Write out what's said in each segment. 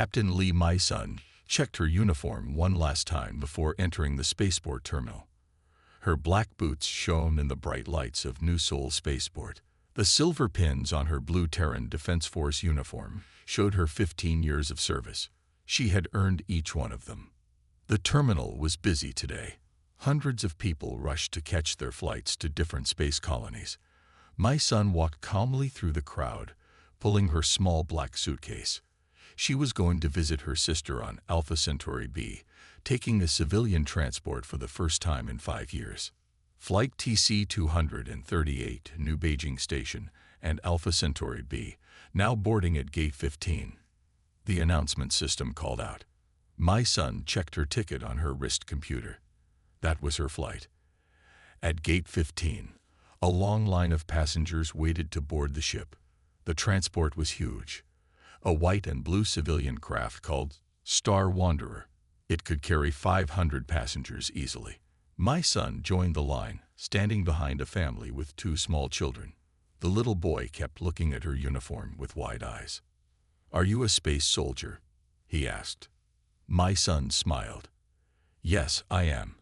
Captain Lee, my son, checked her uniform one last time before entering the spaceport terminal. Her black boots shone in the bright lights of New Seoul Spaceport. The silver pins on her blue Terran Defense Force uniform showed her 15 years of service. She had earned each one of them. The terminal was busy today. Hundreds of people rushed to catch their flights to different space colonies. My son walked calmly through the crowd, pulling her small black suitcase. She was going to visit her sister on Alpha Centauri B, taking a civilian transport for the first time in 5 years. Flight TC-238, New Beijing Station, and Alpha Centauri B, now boarding at Gate 15. The announcement system called out. My son checked her ticket on her wrist computer. That was her flight. At Gate 15, a long line of passengers waited to board the ship. The transport was huge. A white and blue civilian craft called Star Wanderer. It could carry 500 passengers easily. My son joined the line, standing behind a family with 2 small children. The little boy kept looking at her uniform with wide eyes. "Are you a space soldier?" he asked. My son smiled. "Yes, I am.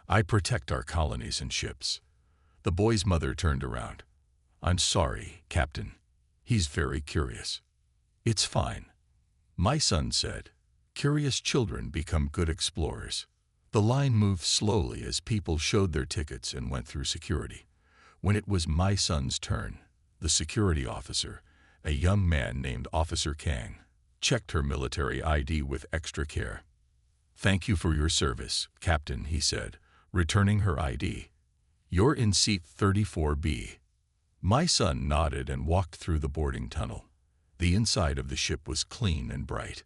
I protect our colonies and ships." The boy's mother turned around. "I'm sorry, Captain. He's very curious." "It's fine," my son said. Curious children become good explorers. The line moved slowly as people showed their tickets and went through security. When it was my son's turn, the security officer, a young man named Officer Kang, checked her military ID with extra care. "Thank you for your service, Captain," he said, returning her ID. "You're in seat 34B. My son nodded and walked through the boarding tunnel. The inside of the ship was clean and bright.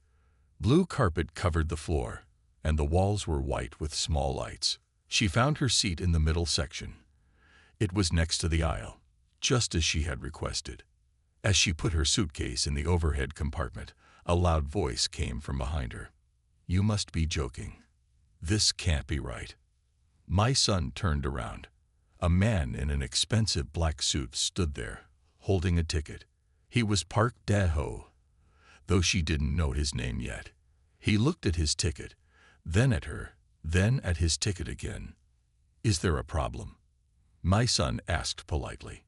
Blue carpet covered the floor, and the walls were white with small lights. She found her seat in the middle section. It was next to the aisle, just as she had requested. As she put her suitcase in the overhead compartment, a loud voice came from behind her. "You must be joking. This can't be right." My son turned around. A man in an expensive black suit stood there, holding a ticket. He was Park Dae-ho, though she didn't know his name yet. He looked at his ticket, then at her, then at his ticket again. "Is there a problem?" my son asked politely.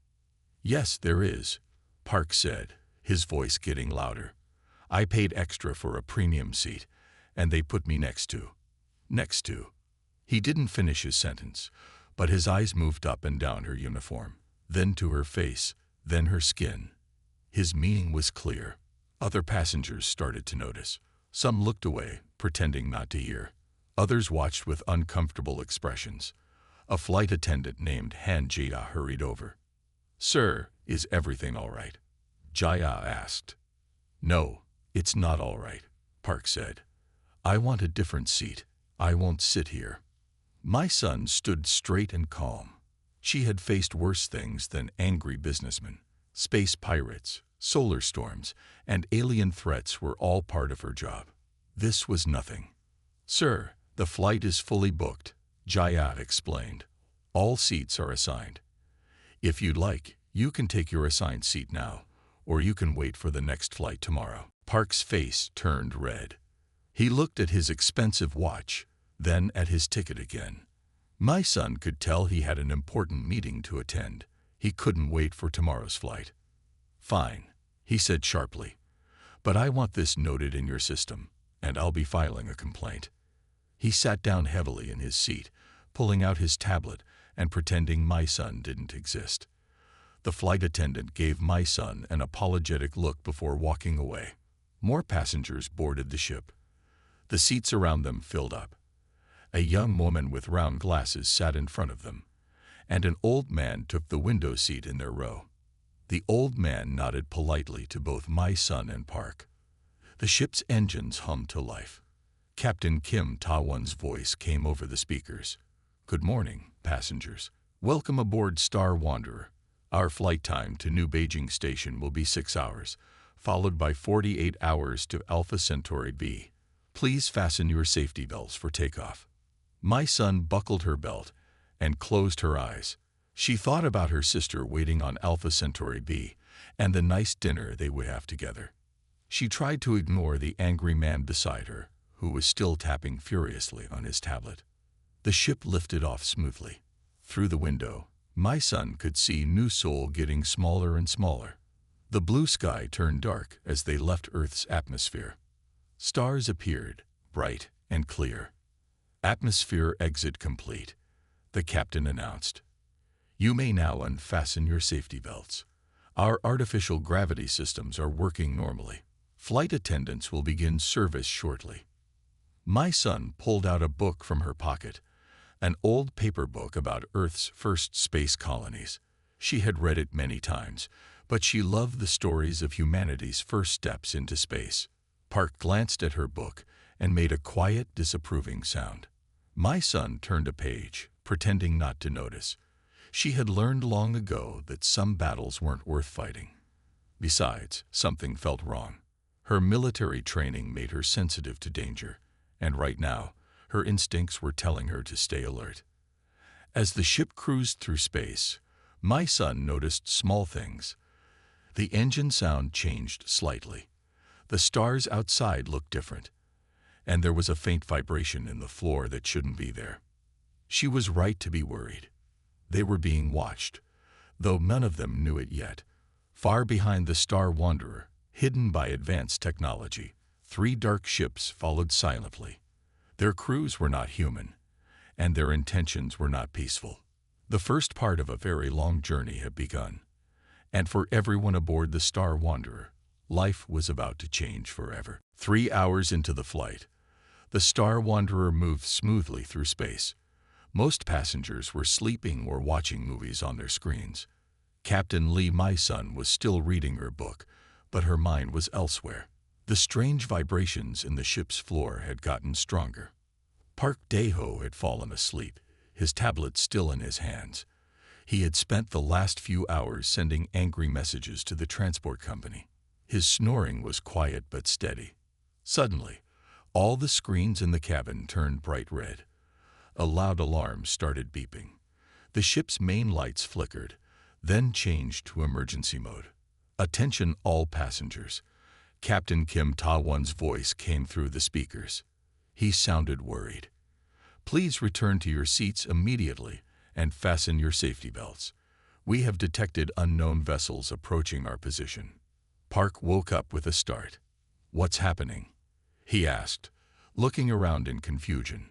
"Yes, there is," Park said, his voice getting louder. "I paid extra for a premium seat, and they put me next to. He didn't finish his sentence, but his eyes moved up and down her uniform, then to her face, then her skin. His meaning was clear. Other passengers started to notice. Some looked away, pretending not to hear. Others watched with uncomfortable expressions. A flight attendant named Han Jia hurried over. "Sir, is everything all right?" Jia asked. "No, it's not all right," Park said. "I want a different seat. I won't sit here." My son stood straight and calm. She had faced worse things than angry businessmen. Space pirates, solar storms, and alien threats were all part of her job. This was nothing. "Sir, the flight is fully booked," Jaya explained. "All seats are assigned. If you'd like, you can take your assigned seat now, or you can wait for the next flight tomorrow." Park's face turned red. He looked at his expensive watch, then at his ticket again. My son could tell he had an important meeting to attend. He couldn't wait for tomorrow's flight. "Fine," he said sharply. "But I want this noted in your system, and I'll be filing a complaint." He sat down heavily in his seat, pulling out his tablet and pretending my son didn't exist. The flight attendant gave my son an apologetic look before walking away. More passengers boarded the ship. The seats around them filled up. A young woman with round glasses sat in front of them, and an old man took the window seat in their row. The old man nodded politely to both my son and Park. The ship's engines hummed to life. Captain Kim Ta-won's voice came over the speakers. "Good morning, passengers. Welcome aboard Star Wanderer. Our flight time to New Beijing Station will be 6 hours, followed by 48 hours to Alpha Centauri B. Please fasten your safety belts for takeoff." My son buckled her belt and closed her eyes. She thought about her sister waiting on Alpha Centauri B and the nice dinner they would have together. She tried to ignore the angry man beside her, who was still tapping furiously on his tablet. The ship lifted off smoothly. Through the window, my son could see New Sol getting smaller and smaller. The blue sky turned dark as they left Earth's atmosphere. Stars appeared, bright and clear. Atmosphere exit complete, the captain announced. You may now unfasten your safety belts. Our artificial gravity systems are working normally. Flight attendants will begin service shortly. My son pulled out a book from her pocket, an old paper book about Earth's first space colonies. She had read it many times, but she loved the stories of humanity's first steps into space. Park glanced at her book and made a quiet, disapproving sound. My son turned a page, pretending not to notice. She had learned long ago that some battles weren't worth fighting. Besides, something felt wrong. Her military training made her sensitive to danger, and right now, her instincts were telling her to stay alert. As the ship cruised through space, my son noticed small things. The engine sound changed slightly. The stars outside looked different, and there was a faint vibration in the floor that shouldn't be there. She was right to be worried. They were being watched, though none of them knew it yet. Far behind the Star Wanderer, hidden by advanced technology, 3 dark ships followed silently. Their crews were not human, and their intentions were not peaceful. The first part of a very long journey had begun, and for everyone aboard the Star Wanderer, life was about to change forever. 3 hours into the flight, the Star Wanderer moved smoothly through space. Most passengers were sleeping or watching movies on their screens. Captain Lee, my son, was still reading her book, but her mind was elsewhere. The strange vibrations in the ship's floor had gotten stronger. Park Dae-ho had fallen asleep, his tablet still in his hands. He had spent the last few hours sending angry messages to the transport company. His snoring was quiet but steady. Suddenly, all the screens in the cabin turned bright red. A loud alarm started beeping. The ship's main lights flickered, then changed to emergency mode. Attention all passengers. Captain Kim Ta-won's voice came through the speakers. He sounded worried. Please return to your seats immediately and fasten your safety belts. We have detected unknown vessels approaching our position. Park woke up with a start. What's happening? He asked, looking around in confusion.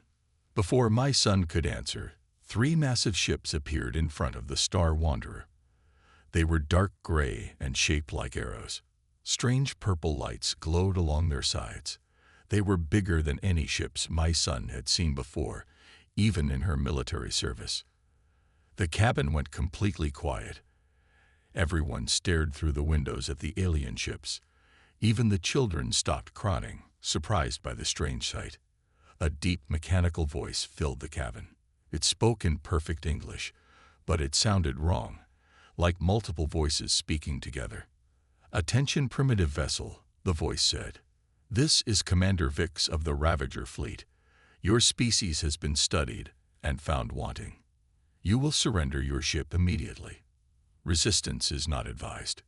Before my son could answer, 3 massive ships appeared in front of the Star Wanderer. They were dark gray and shaped like arrows. Strange purple lights glowed along their sides. They were bigger than any ships my son had seen before, even in her military service. The cabin went completely quiet. Everyone stared through the windows at the alien ships. Even the children stopped crying, surprised by the strange sight. A deep mechanical voice filled the cabin. It spoke in perfect English, but it sounded wrong, like multiple voices speaking together. Attention primitive vessel, the voice said. This is Commander Vix of the Ravager fleet. Your species has been studied and found wanting. You will surrender your ship immediately. Resistance is not advised.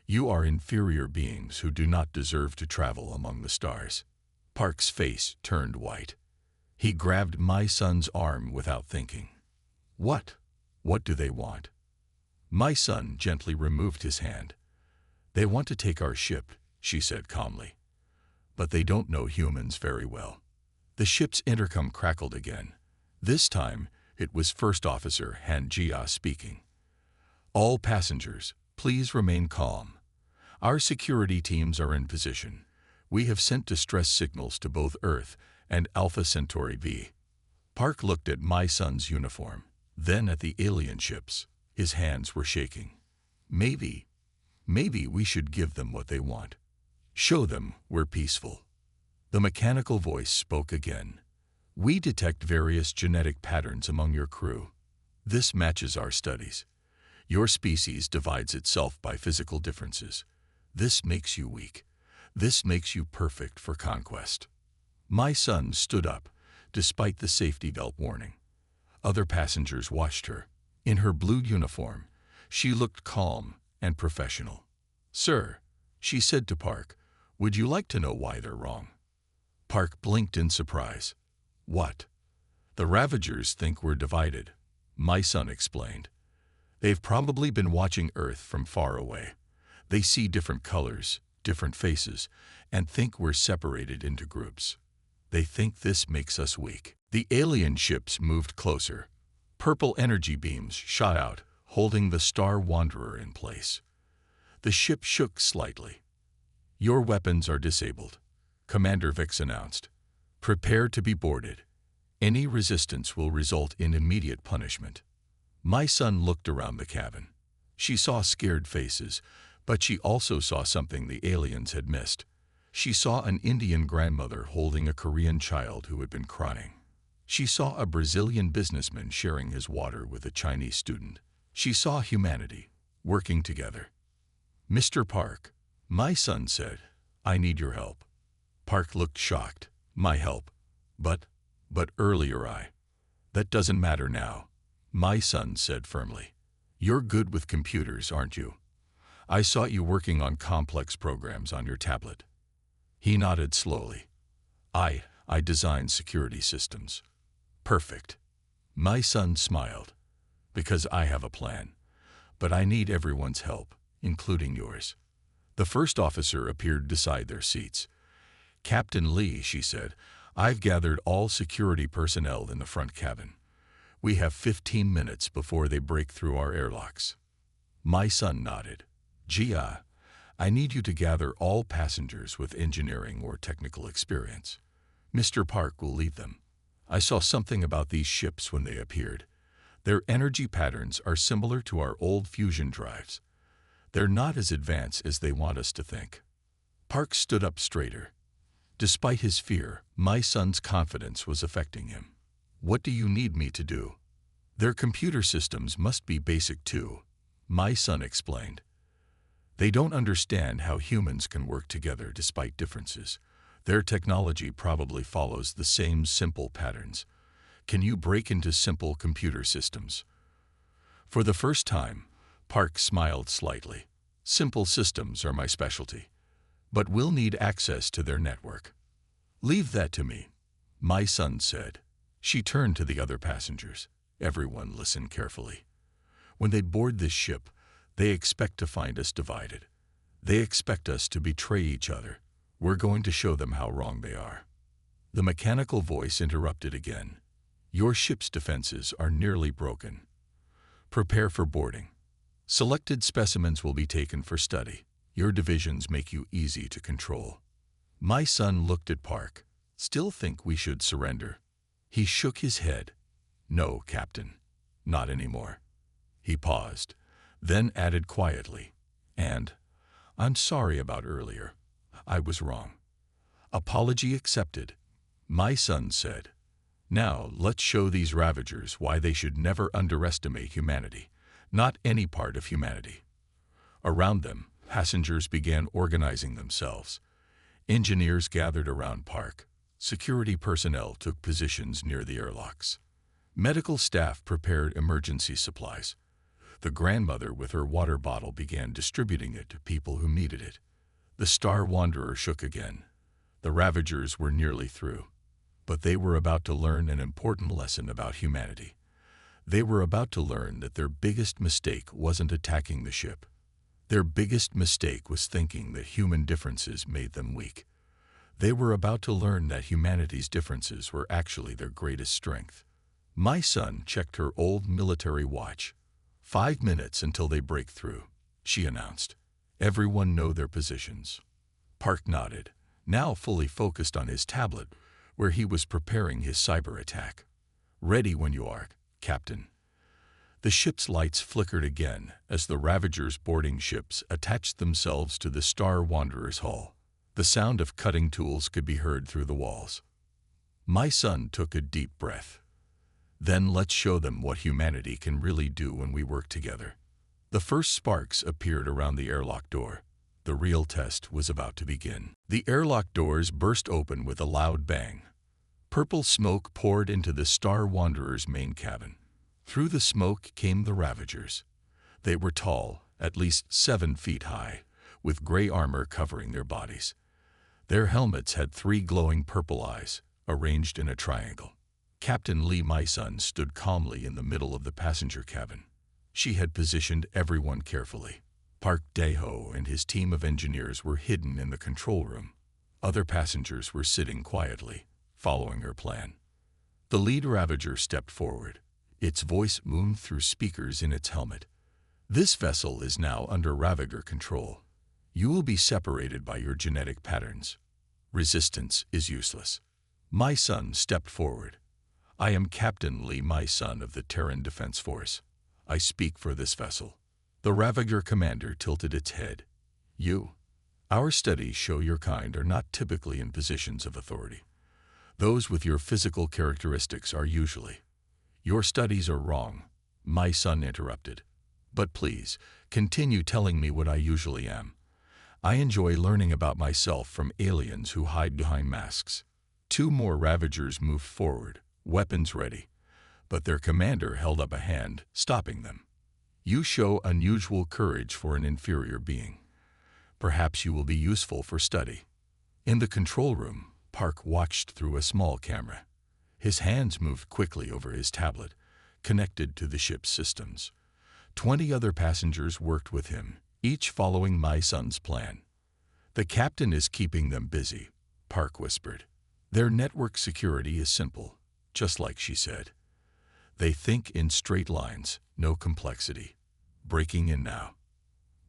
You are inferior beings who do not deserve to travel among the stars. Park's face turned white. He grabbed my son's arm without thinking. What? What do they want? My son gently removed his hand. They want to take our ship, she said calmly. But they don't know humans very well. The ship's intercom crackled again. This time, it was First Officer Han Jia speaking. All passengers, please remain calm. Our security teams are in position. We have sent distress signals to both Earth and Alpha Centauri B. Park looked at my son's uniform, then at the alien ships. His hands were shaking. Maybe we should give them what they want. Show them we're peaceful. The mechanical voice spoke again. We detect various genetic patterns among your crew. This matches our studies. Your species divides itself by physical differences. This makes you weak. This makes you perfect for conquest. My son stood up, despite the safety belt warning. Other passengers watched her. In her blue uniform, she looked calm and professional. Sir, she said to Park, Would you like to know why they're wrong? Park blinked in surprise. What? The Ravagers think we're divided, my son explained. They've probably been watching Earth from far away. They see different colors, different faces, and think we're separated into groups. They think this makes us weak. The alien ships moved closer. Purple energy beams shot out, holding the Star Wanderer in place. The ship shook slightly. Your weapons are disabled, Commander Vix announced. Prepare to be boarded. Any resistance will result in immediate punishment. My son looked around the cabin. She saw scared faces, but she also saw something the aliens had missed. She saw an Indian grandmother holding a Korean child who had been crying. She saw a Brazilian businessman sharing his water with a Chinese student. She saw humanity, working together. Mr. Park, my son said, I need your help. Park looked shocked. My help? But earlier That doesn't matter now, my son said firmly. You're good with computers, aren't you? I saw you working on complex programs on your tablet. He nodded slowly. I designed security systems. Perfect. My son smiled. Because I have a plan. But I need everyone's help, including yours. The first officer appeared beside their seats. Captain Lee, she said, I've gathered all security personnel in the front cabin. We have 15 minutes before they break through our airlocks. My son nodded. Gia, I need you to gather all passengers with engineering or technical experience. Mr. Park will lead them. I saw something about these ships when they appeared. Their energy patterns are similar to our old fusion drives. They're not as advanced as they want us to think. Park stood up straighter. Despite his fear, my son's confidence was affecting him. What do you need me to do? Their computer systems must be basic too, my son explained. They don't understand how humans can work together despite differences. Their technology probably follows the same simple patterns. Can you break into simple computer systems? For the first time, Park smiled slightly. Simple systems are my specialty, but we'll need access to their network. Leave that to me, my son said. She turned to the other passengers. Everyone listened carefully. When they board this ship, they expect to find us divided. They expect us to betray each other. We're going to show them how wrong they are. The mechanical voice interrupted again. Your ship's defenses are nearly broken. Prepare for boarding. Selected specimens will be taken for study. Your divisions make you easy to control. My son looked at Park. Still think we should surrender? He shook his head. No, Captain. Not anymore. He paused, then added quietly, and I'm sorry about earlier. I was wrong. Apology accepted, my son said. Now let's show these Ravagers why they should never underestimate humanity, not any part of humanity. Around them, passengers began organizing themselves. Engineers gathered around Park. Security personnel took positions near the airlocks. Medical staff prepared emergency supplies. The grandmother with her water bottle began distributing it to people who needed it. The Star Wanderer shook again. The Ravagers were nearly through. But they were about to learn an important lesson about humanity. They were about to learn that their biggest mistake wasn't attacking the ship. Their biggest mistake was thinking that human differences made them weak. They were about to learn that humanity's differences were actually their greatest strength. My son checked her old military watch. 5 minutes until they break through, she announced. Everyone know their positions. Park nodded, now fully focused on his tablet, where he was preparing his cyber attack. Ready when you are, Captain. The ship's lights flickered again as the Ravagers' boarding ships attached themselves to the Star Wanderer's hull. The sound of cutting tools could be heard through the walls. My son took a deep breath. Then let's show them what humanity can really do when we work together. The first sparks appeared around the airlock door. The real test was about to begin. The airlock doors burst open with a loud bang. Purple smoke poured into the Star Wanderer's main cabin. Through the smoke came the Ravagers. They were tall, at least 7 feet high, with gray armor covering their bodies. Their helmets had 3 glowing purple eyes, arranged in a triangle. Captain Lee Mai-sun stood calmly in the middle of the passenger cabin. She had positioned everyone carefully. Park Dae-ho and his team of engineers were hidden in the control room. Other passengers were sitting quietly, following her plan. The lead Ravager stepped forward. Its voice boomed through speakers in its helmet. "This vessel is now under Ravager control. You will be separated by your genetic patterns. Resistance is useless." Mai-sun stepped forward. "I am Captain Lee Mai-sun of the Terran Defense Force. I speak for this vessel." The Ravager commander tilted its head. Our studies show your kind are not typically in positions of authority. Those with your physical characteristics are usually." "Your studies are wrong," Mai-sun interrupted. "But please, continue telling me what I usually am. I enjoy learning about myself from aliens who hide behind masks." 2 more Ravagers moved forward, weapons ready, but their commander held up a hand, stopping them. "You show unusual courage for an inferior being. Perhaps you will be useful for study." In the control room, Park watched through a small camera. His hands moved quickly over his tablet, connected to the ship's systems. 20 other passengers worked with him, each following Mai-sun's plan. "The captain is keeping them busy," Park whispered. "Their network security is simple, just like she said. They think in straight lines, no complexity. Breaking in now."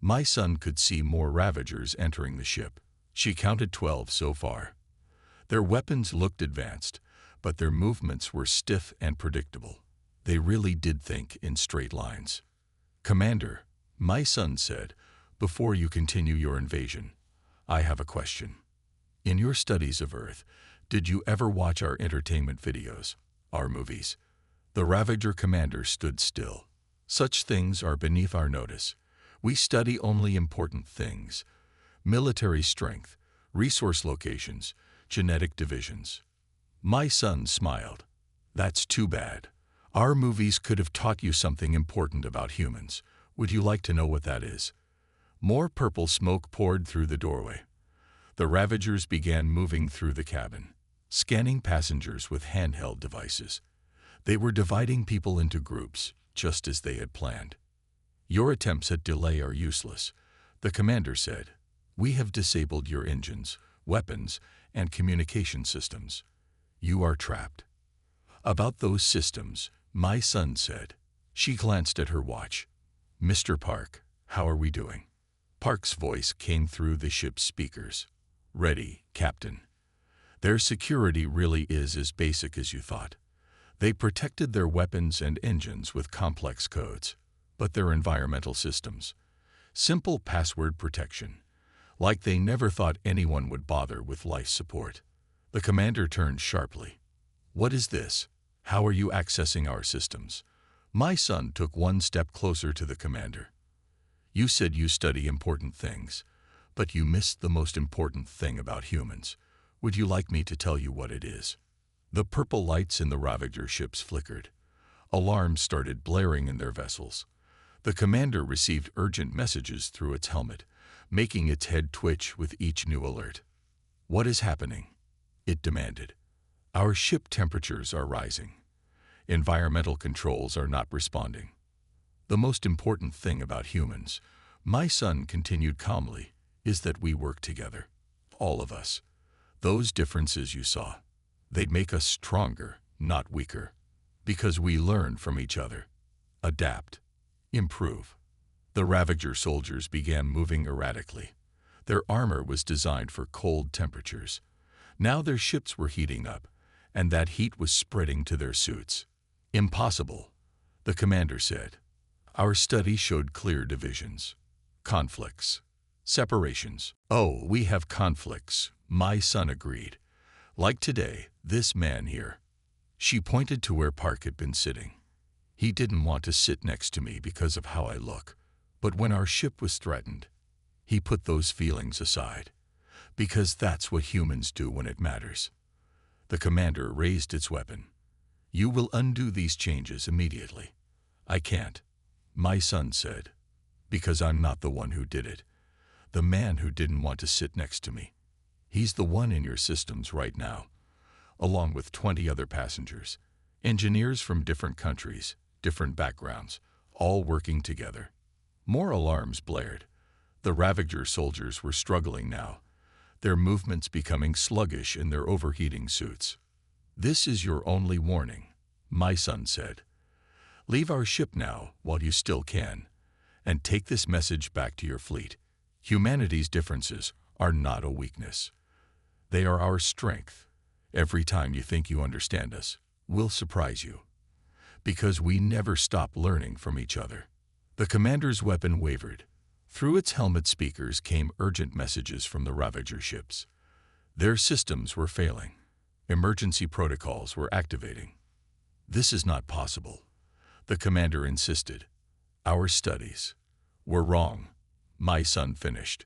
Mai-sun could see more Ravagers entering the ship. She counted 12 so far. Their weapons looked advanced, but their movements were stiff and predictable. They really did think in straight lines. "Commander," Mai-sun said, "before you continue your invasion, I have a question. In your studies of Earth, did you ever watch our entertainment videos, our movies?" The Ravager commander stood still. "Such things are beneath our notice. We study only important things: military strength, resource locations, genetic divisions." Mai-sun smiled. "That's too bad. Our movies could have taught you something important about humans. Would you like to know what that is?" More purple smoke poured through the doorway. The Ravagers began moving through the cabin, scanning passengers with handheld devices. They were dividing people into groups, just as they had planned. "Your attempts at delay are useless," the commander said. "We have disabled your engines, weapons, and communication systems. You are trapped." "About those systems," Mai-sun said. She glanced at her watch. "Mr. Park, how are we doing?" Park's voice came through the ship's speakers. "Ready, Captain. Their security really is as basic as you thought. They protected their weapons and engines with complex codes, but their environmental systems, simple password protection, like they never thought anyone would bother with life support." The commander turned sharply. "What is this? How are you accessing our systems?" Mai-sun took 1 step closer to the commander. "You said you study important things, but you missed the most important thing about humans. Would you like me to tell you what it is?" The purple lights in the Ravager ships flickered. Alarms started blaring in their vessels. The commander received urgent messages through its helmet, making its head twitch with each new alert. "What is happening?" it demanded. "Our ship temperatures are rising. Environmental controls are not responding." "The most important thing about humans," Mai-sun continued calmly, "is that we work together. All of us. Those differences you saw, they'd make us stronger, not weaker. Because we learn from each other. Adapt. Improve." The Ravager soldiers began moving erratically. Their armor was designed for cold temperatures. Now their ships were heating up, and that heat was spreading to their suits. "Impossible," the commander said. "Our study showed clear divisions, conflicts, separations." "Oh, we have conflicts," Mai-sun agreed. "Like today, this man here." She pointed to where Park had been sitting. "He didn't want to sit next to me because of how I look, but when our ship was threatened, he put those feelings aside. Because that's what humans do when it matters." The commander raised its weapon. "You will undo these changes immediately." "I can't," Mai-sun said, "because I'm not the one who did it. The man who didn't want to sit next to me. He's the one in your systems right now, along with 20 other passengers. Engineers from different countries, different backgrounds, all working together. More alarms blared. The Ravager soldiers were struggling now, their movements becoming sluggish in their overheating suits. "This is your only warning," my son said. "Leave our ship now while you still can, and take this message back to your fleet. Humanity's differences are not a weakness. They are our strength. Every time you think you understand us, we'll surprise you. Because we never stop learning from each other." The commander's weapon wavered. Through its helmet speakers came urgent messages from the Ravager ships. Their systems were failing. Emergency protocols were activating. "This is not possible," the commander insisted. "Our studies were wrong," my son finished.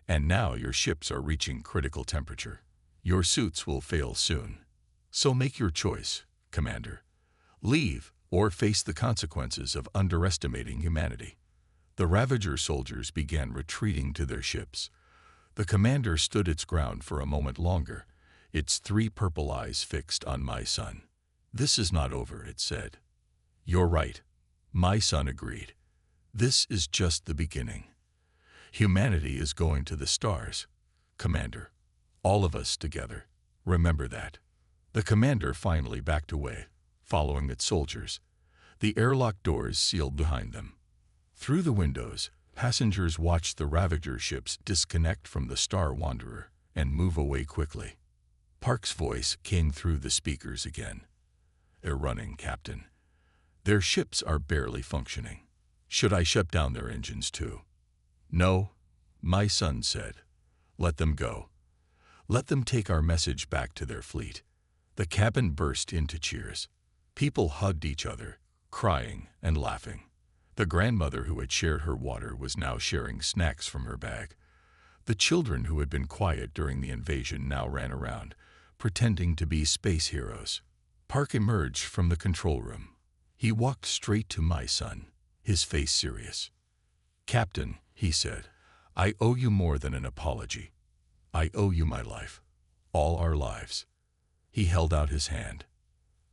"And now your ships are reaching critical temperature. Your suits will fail soon. So make your choice, Commander. Leave or face the consequences of underestimating humanity." The Ravager soldiers began retreating to their ships. The commander stood its ground for a moment longer, its 3 purple eyes fixed on my son. "This is not over," it said. "You're right," my son agreed. "This is just the beginning. Humanity is going to the stars, Commander. All of us together. Remember that." The commander finally backed away, following its soldiers. The airlock doors sealed behind them. Through the windows, passengers watched the Ravager ships disconnect from the Star Wanderer and move away quickly. Park's voice came through the speakers again. "They're running, Captain. Their ships are barely functioning. Should I shut down their engines too?" "No," my son said. "Let them go. Let them take our message back to their fleet." The cabin burst into cheers. People hugged each other, crying and laughing. The grandmother who had shared her water was now sharing snacks from her bag. The children who had been quiet during the invasion now ran around, pretending to be space heroes. Park emerged from the control room. He walked straight to my son, his face serious. "Captain," he said, "I owe you more than an apology. I owe you my life. All our lives." He held out his hand.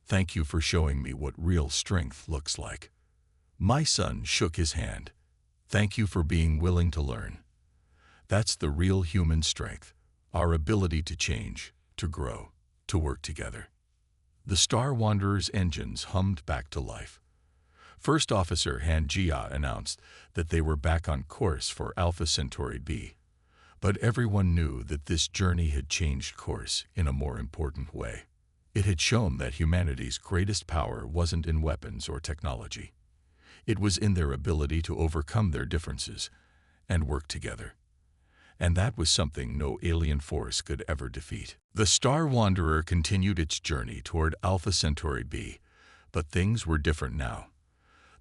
"Thank you for showing me what real strength looks like." My son shook his hand. "Thank you for being willing to learn. That's the real human strength, our ability to change, to grow, to work together." The Star Wanderer's engines hummed back to life. First Officer Han Jia announced that they were back on course for Alpha Centauri B. But everyone knew that this journey had changed course in a more important way. It had shown that humanity's greatest power wasn't in weapons or technology. It was in their ability to overcome their differences and work together. And that was something no alien force could ever defeat. The Star Wanderer continued its journey toward Alpha Centauri B, but things were different now.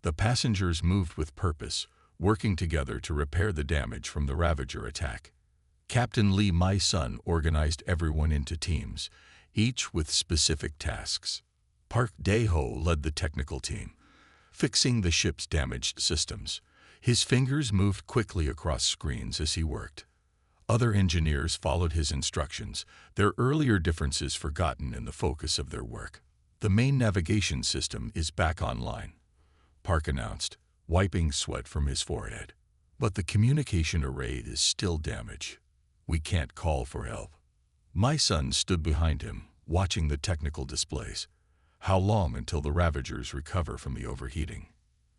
The passengers moved with purpose, working together to repair the damage from the Ravager attack. Captain Lee, my son, organized everyone into teams, each with specific tasks. Park Dae-ho led the technical team, fixing the ship's damaged systems. His fingers moved quickly across screens as he worked. Other engineers followed his instructions, their earlier differences forgotten in the focus of their work. "The main navigation system is back online," Park announced, wiping sweat from his forehead. "But the communication array is still damaged. We can't call for help." My son stood behind him, watching the technical displays. "How long until the Ravagers recover from the overheating?"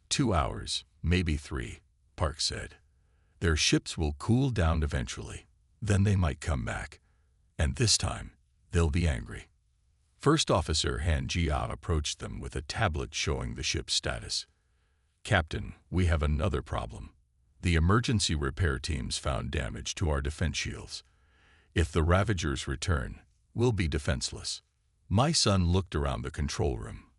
2 hours, maybe 3, Park said. "Their ships will cool down eventually. Then they might come back. And this time, they'll be angry." First Officer Han Jia approached them with a tablet showing the ship's status. "Captain, we have another problem. The emergency repair teams found damage to our defense shields. If the Ravagers return, we'll be defenseless." My son looked around the control room.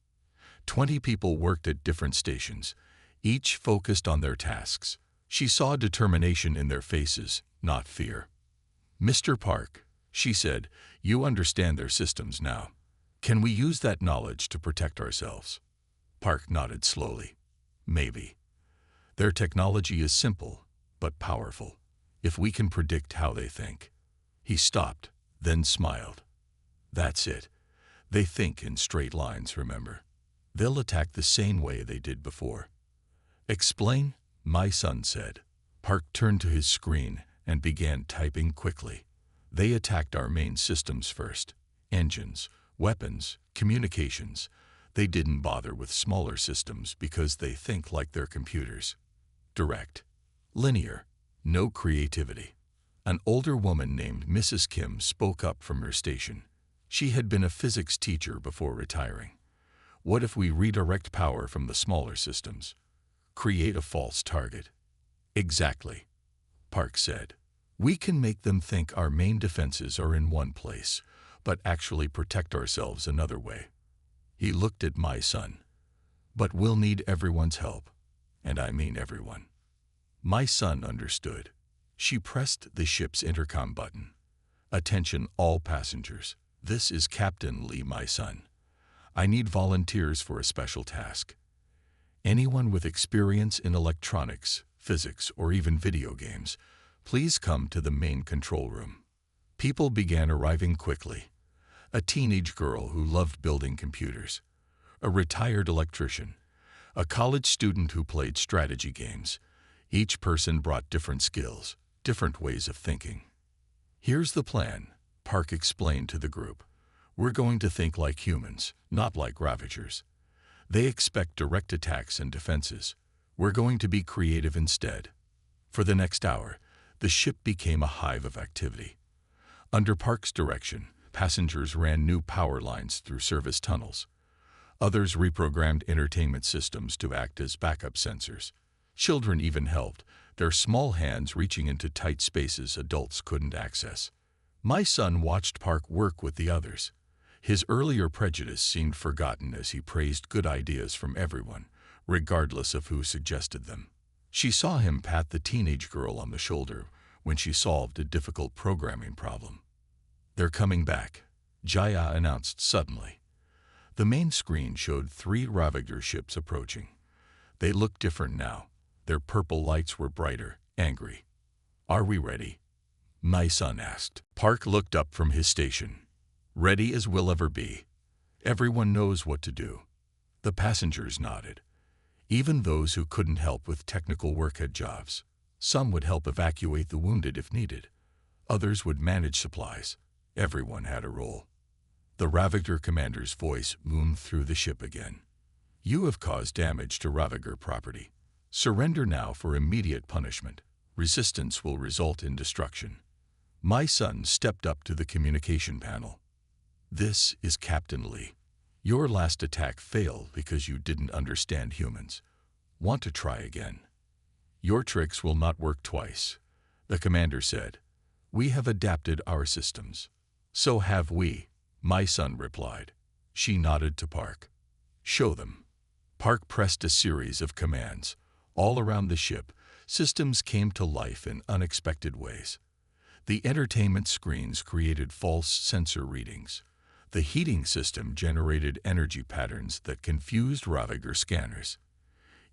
20 people worked at different stations, each focused on their tasks. She saw determination in their faces, not fear. "Mr. Park," she said, "you understand their systems now. Can we use that knowledge to protect ourselves?" Park nodded slowly. "Maybe. Their technology is simple, but powerful, if we can predict how they think." He stopped, then smiled. That's it. They think in straight lines, remember. They'll attack the same way they did before. Explain, my son said. Park turned to his screen and began typing quickly. They attacked our main systems first. Engines, weapons, communications. They didn't bother with smaller systems because they think like their computers. Direct. Linear. No creativity. An older woman named Mrs. Kim spoke up from her station. She had been a physics teacher before retiring. What if we redirect power from the smaller systems? Create a false target. Exactly, Park said. We can make them think our main defenses are in one place, but actually protect ourselves another way. He looked at my son. But we'll need everyone's help, and I mean everyone. My son understood. She pressed the ship's intercom button. Attention all passengers. This is Captain Lee, my son. I need volunteers for a special task. Anyone with experience in electronics, physics, or even video games, please come to the main control room. People began arriving quickly. A teenage girl who loved building computers, a retired electrician, a college student who played strategy games. Each person brought different skills, different ways of thinking. Here's the plan, Park explained to the group. We're going to think like humans, not like Ravagers. They expect direct attacks and defenses. We're going to be creative instead. For the next hour, the ship became a hive of activity. Under Park's direction, passengers ran new power lines through service tunnels. Others reprogrammed entertainment systems to act as backup sensors. Children even helped, their small hands reaching into tight spaces adults couldn't access. My son watched Park work with the others. His earlier prejudice seemed forgotten as he praised good ideas from everyone, regardless of who suggested them. She saw him pat the teenage girl on the shoulder when she solved a difficult programming problem. They're coming back, Jaya announced suddenly. The main screen showed 3 Ravager ships approaching. They looked different now. Their purple lights were brighter, angry. Are we ready? My son asked. Park looked up from his station. Ready as we'll ever be. Everyone knows what to do. The passengers nodded. Even those who couldn't help with technical work had jobs. Some would help evacuate the wounded if needed. Others would manage supplies. Everyone had a role. The Ravager commander's voice boomed through the ship again. You have caused damage to Ravager property. Surrender now for immediate punishment. Resistance will result in destruction. My son stepped up to the communication panel. This is Captain Lee. Your last attack failed because you didn't understand humans. Want to try again? Your tricks will not work twice, the commander said. We have adapted our systems. So have we, my son replied. She nodded to Park. Show them. Park pressed a series of commands. All around the ship, systems came to life in unexpected ways. The entertainment screens created false sensor readings. The heating system generated energy patterns that confused Ravager scanners.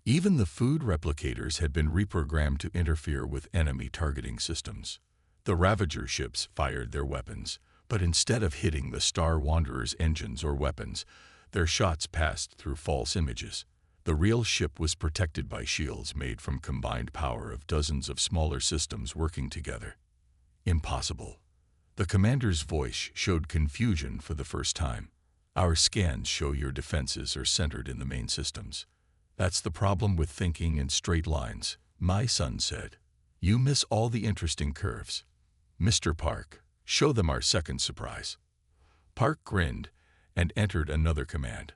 Even the food replicators had been reprogrammed to interfere with enemy targeting systems. The Ravager ships fired their weapons, but instead of hitting the Star Wanderer's engines or weapons, their shots passed through false images. The real ship was protected by shields made from combined power of dozens of smaller systems working together. Impossible. The commander's voice showed confusion for the first time. Our scans show your defenses are centered in the main systems. That's the problem with thinking in straight lines, my son said. You miss all the interesting curves. Mr. Park, show them our second surprise. Park grinned and entered another command.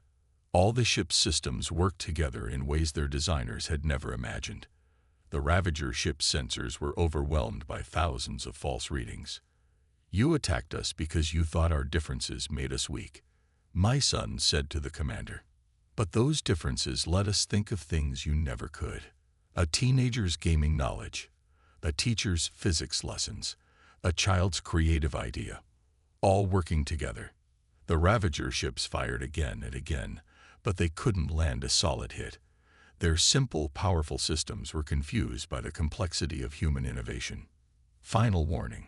All the ship's systems worked together in ways their designers had never imagined. The Ravager ship's sensors were overwhelmed by thousands of false readings. You attacked us because you thought our differences made us weak, my son said to the commander. But those differences let us think of things you never could. A teenager's gaming knowledge, a teacher's physics lessons, a child's creative idea, all working together. The Ravager ships fired again and again, but they couldn't land a solid hit. Their simple, powerful systems were confused by the complexity of human innovation. Final warning.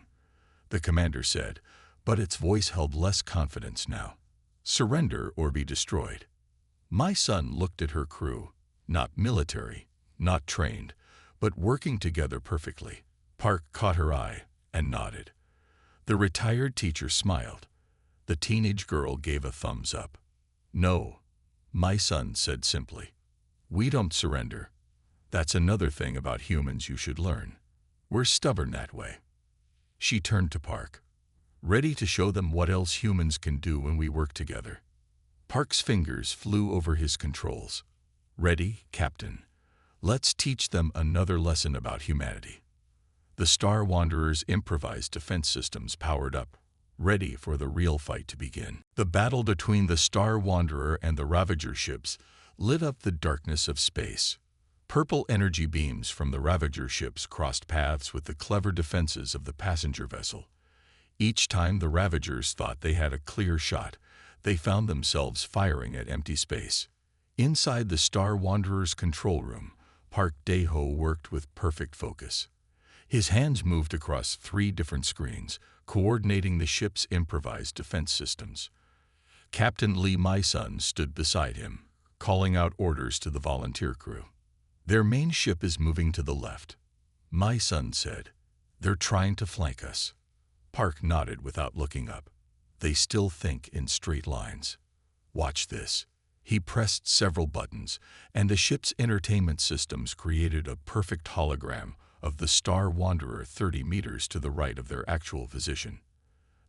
the commander said, but its voice held less confidence now. Surrender or be destroyed. My son looked at her crew, not military, not trained, but working together perfectly. Park caught her eye and nodded. The retired teacher smiled. The teenage girl gave a thumbs up. No, my son said simply. We don't surrender. That's another thing about humans you should learn. We're stubborn that way. She turned to Park, ready to show them what else humans can do when we work together. Park's fingers flew over his controls. Ready, Captain. Let's teach them another lesson about humanity. The Star Wanderer's improvised defense systems powered up, ready for the real fight to begin. The battle between the Star Wanderer and the Ravager ships lit up the darkness of space. Purple energy beams from the Ravager ships crossed paths with the clever defenses of the passenger vessel. Each time the Ravagers thought they had a clear shot, they found themselves firing at empty space. Inside the Star Wanderer's control room, Park Dae-ho worked with perfect focus. His hands moved across 3 different screens, coordinating the ship's improvised defense systems. Captain Lee My-sun stood beside him, calling out orders to the volunteer crew. Their main ship is moving to the left. My-sun said, they're trying to flank us. Park nodded without looking up. They still think in straight lines. Watch this. He pressed several buttons, and the ship's entertainment systems created a perfect hologram of the Star Wanderer 30 meters to the right of their actual position.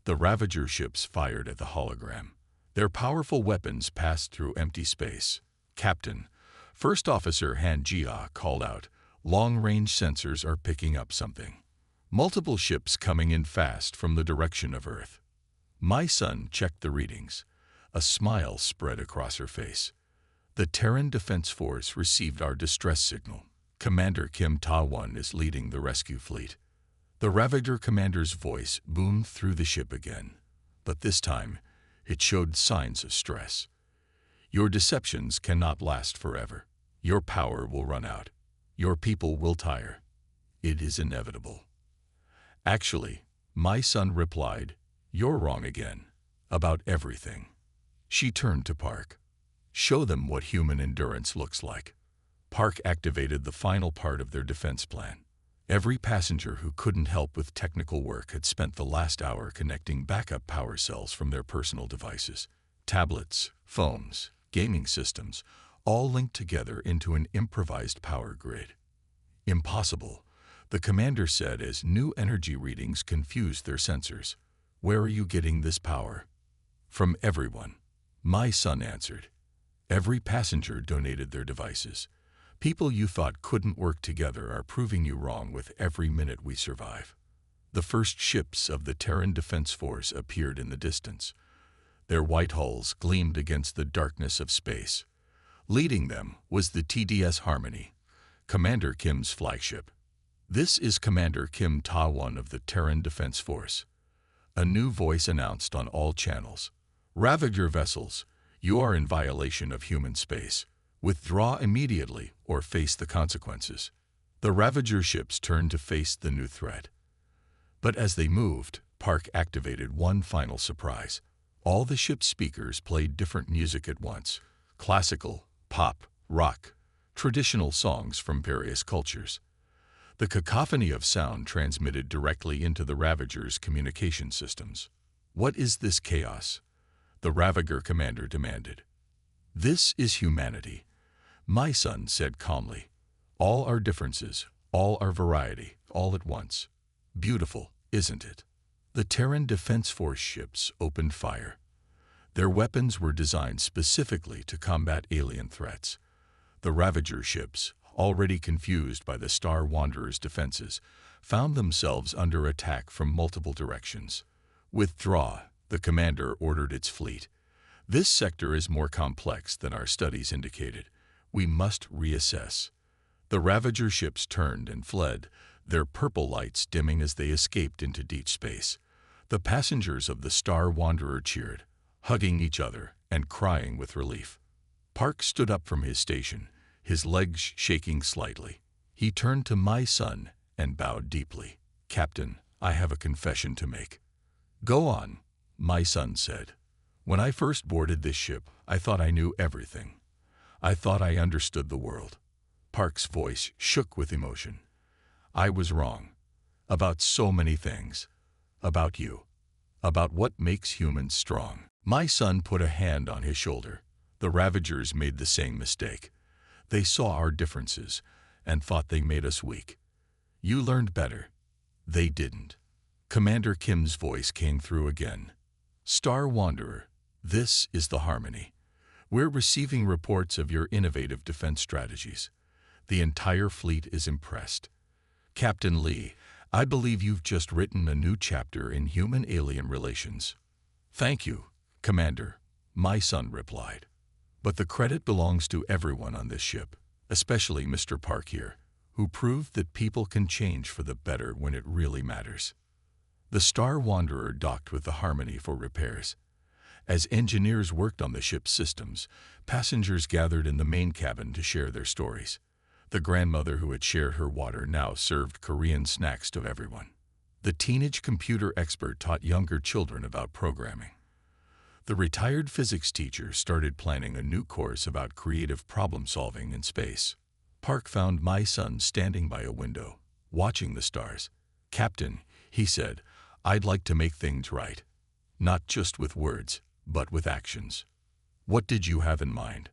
The Ravager ships fired at the hologram. Their powerful weapons passed through empty space. Captain, First Officer Han Jia called out, long-range sensors are picking up something. Multiple ships coming in fast from the direction of Earth. My son checked the readings. A smile spread across her face. The Terran Defense Force received our distress signal. Commander Kim Ta-won is leading the rescue fleet. The Ravager commander's voice boomed through the ship again, but this time it showed signs of stress. Your deceptions cannot last forever. Your power will run out. Your people will tire. It is inevitable. Actually, my son replied, you're wrong again, about everything. She turned to Park. Show them what human endurance looks like. Park activated the final part of their defense plan. Every passenger who couldn't help with technical work had spent the last hour connecting backup power cells from their personal devices. Tablets, phones, gaming systems, all linked together into an improvised power grid. Impossible, the commander said as new energy readings confused their sensors. Where are you getting this power? From everyone. My son answered. Every passenger donated their devices. People you thought couldn't work together are proving you wrong with every minute we survive. The first ships of the Terran Defense Force appeared in the distance. Their white hulls gleamed against the darkness of space. Leading them was the TDS Harmony, Commander Kim's flagship. This is Commander Kim Ta-won of the Terran Defense Force. A new voice announced on all channels. Ravager vessels, you are in violation of human space. Withdraw immediately or face the consequences. The Ravager ships turned to face the new threat. But as they moved, Park activated one final surprise. All the ship's speakers played different music at once. Classical, pop, rock, traditional songs from various cultures. The cacophony of sound transmitted directly into the Ravager's communication systems. What is this chaos? The Ravager commander demanded. This is humanity. My son said calmly. All our differences, all our variety, all at once. Beautiful, isn't it? The Terran Defense Force ships opened fire. Their weapons were designed specifically to combat alien threats. The Ravager ships, already confused by the Star Wanderer's defenses, found themselves under attack from multiple directions. Withdraw, the commander ordered its fleet. This sector is more complex than our studies indicated. We must reassess. The Ravager ships turned and fled, their purple lights dimming as they escaped into deep space. The passengers of the Star Wanderer cheered, hugging each other and crying with relief. Park stood up from his station, his legs shaking slightly. He turned to my son and bowed deeply. Captain, I have a confession to make." "Go on," my son said. "When I first boarded this ship, I thought I knew everything. I thought I understood the world." Park's voice shook with emotion. "I was wrong. About so many things. About you. About what makes humans strong." My son put a hand on his shoulder. "The Ravagers made the same mistake. They saw our differences and thought they made us weak. You learned better. They didn't." Commander Kim's voice came through again. "Star Wanderer, this is the Harmony. We're receiving reports of your innovative defense strategies. The entire fleet is impressed. Captain Lee, I believe you've just written a new chapter in human-alien relations." "Thank you, Commander," my son replied. "But the credit belongs to everyone on this ship, especially Mr. Park here, who proved that people can change for the better when it really matters." The Star Wanderer docked with the Harmony for repairs. As engineers worked on the ship's systems, passengers gathered in the main cabin to share their stories. The grandmother who had shared her water now served Korean snacks to everyone. The teenage computer expert taught younger children about programming. The retired physics teacher started planning a new course about creative problem-solving in space. Park found my son standing by a window, watching the stars. "Captain," he said, "I'd like to make things right. Not just with words, but with actions." "What did you have in mind?"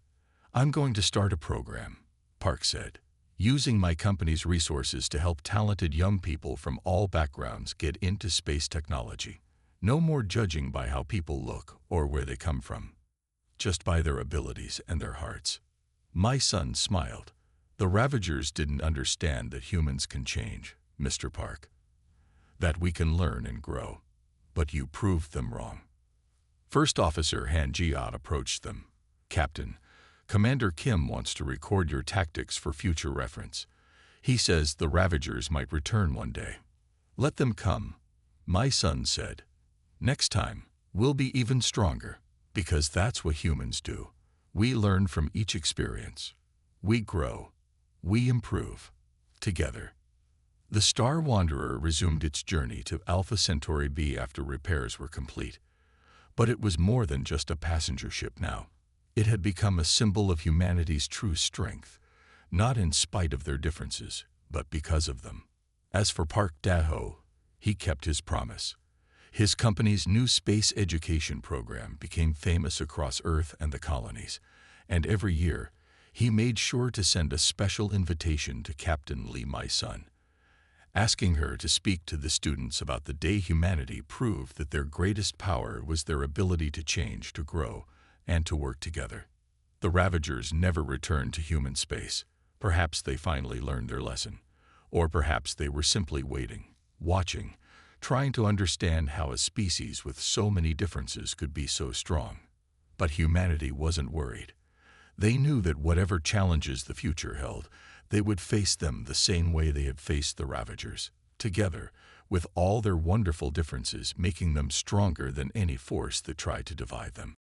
"I'm going to start a program," Park said, "using my company's resources to help talented young people from all backgrounds get into space technology. No more judging by how people look or where they come from, just by their abilities and their hearts." My son smiled. "The Ravagers didn't understand that humans can change, Mr. Park. That we can learn and grow. But you proved them wrong." First Officer Han Jiat approached them. "Captain, Commander Kim wants to record your tactics for future reference. He says the Ravagers might return one day." "Let them come," my son said. "Next time, we'll be even stronger, because that's what humans do. We learn from each experience. We grow. We improve. Together." The Star Wanderer resumed its journey to Alpha Centauri B after repairs were complete. But it was more than just a passenger ship now. It had become a symbol of humanity's true strength, not in spite of their differences, but because of them. As for Park Daho, he kept his promise. His company's new space education program became famous across Earth and the colonies, and every year, he made sure to send a special invitation to Captain Lee, my son, asking her to speak to the students about the day humanity proved that their greatest power was their ability to change, to grow, and to work together. The Ravagers never returned to human space. Perhaps they finally learned their lesson. Or perhaps they were simply waiting, watching, trying to understand how a species with so many differences could be so strong. But humanity wasn't worried. They knew that whatever challenges the future held, they would face them the same way they had faced the Ravagers, together, with all their wonderful differences making them stronger than any force that tried to divide them.